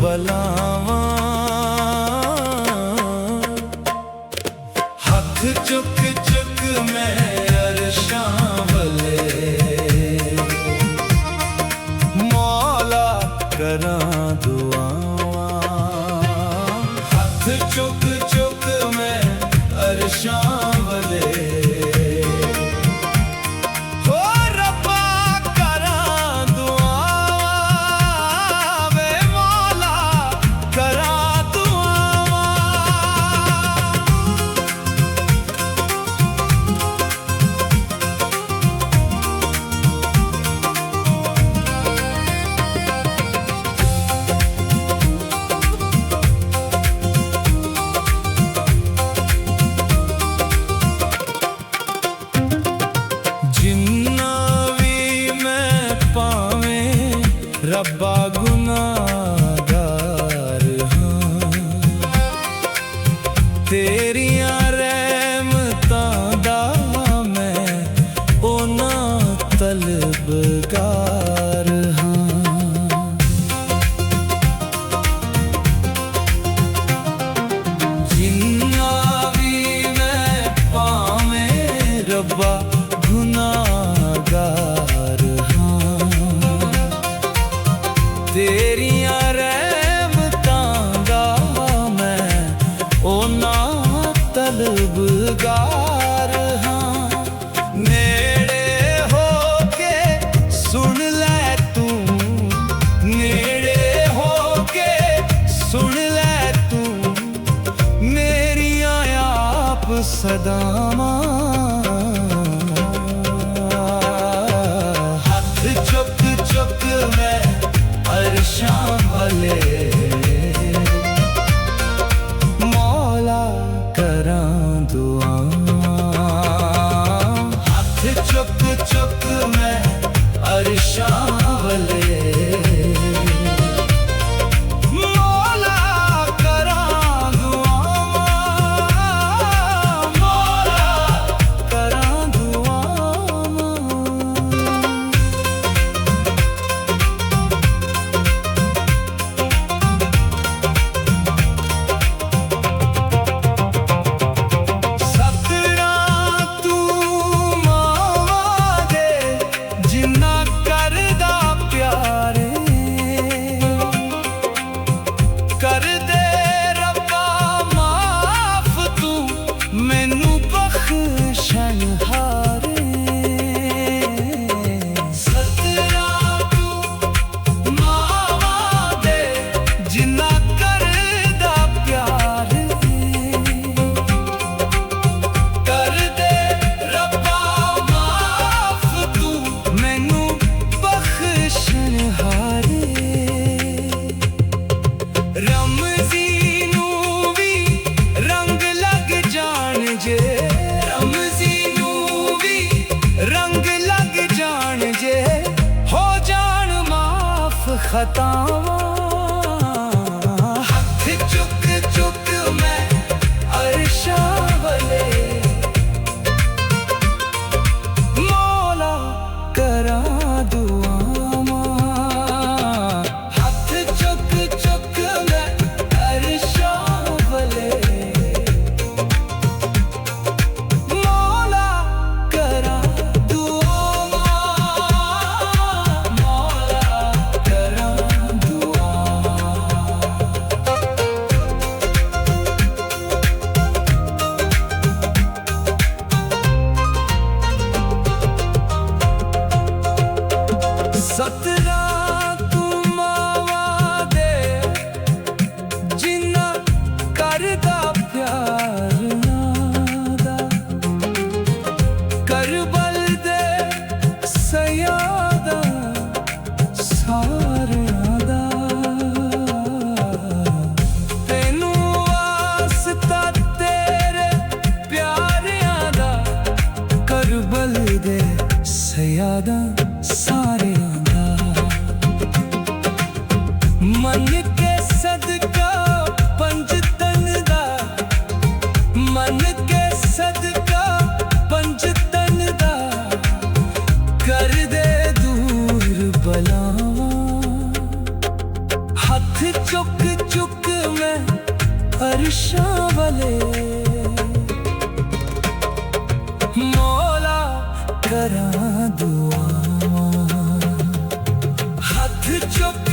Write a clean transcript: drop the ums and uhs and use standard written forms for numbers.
बलावा हथ चुक चुक मैं अरशां वले मौला करां दुआवां हथ चुक चुक मैं अरशां वले रब्बा गुनाहगार हां तेरियां रहमतां दा मैं ओना तलबगार हां जिन्ना भी मैं पावें रब्बा गुनाहगार तेरियां रहमतां दा मैं ओना तलबगार हां नेड़े होके सुन लै तू नेड़े होके सुन लै तू मेरियां आप सदावां हथ चुक चुक मैं अरशां वले मौला करां दुआवां हथ चुक चुक मैं अरशां वले मौला करां दुआवां मौला करां दुआवां कर दे रब्बा माफ तू मैनू बख्शनहारे सतरां तू मावा दे जिन्ना करदा प्यार कर दे रब्बा माफ तू मैनू बख्शनहारे रमज़ी नूं भी रंग लग जान जे रमज़ी नूं भी रंग लग जान जे हो जान माफ खतावां हथ चुक चुक मैं अरशां वले मौला करां दुआवां हथ चुक चुक मैं अरशां वले मौला करां दुआवां मौला करां दुआवां सतरां तू मावा दे जिन्ना करदा प्यार नादा करबल दे सयादा सारियां दा तैनू वास्ता तेरे प्यारियां दा करबल दे सयादा सारियां दा मन के सदका पंजतन दा मन के सदका पंजतन दा कर दे दूर बलावां हथ चुक ਅਰਸ਼ਾਂ ਵਾਲੇ ਮੌਲਾ ਕਰਾਂ ਦੁਆਵਾਂ ਹੱਥ ਚੁੱਕ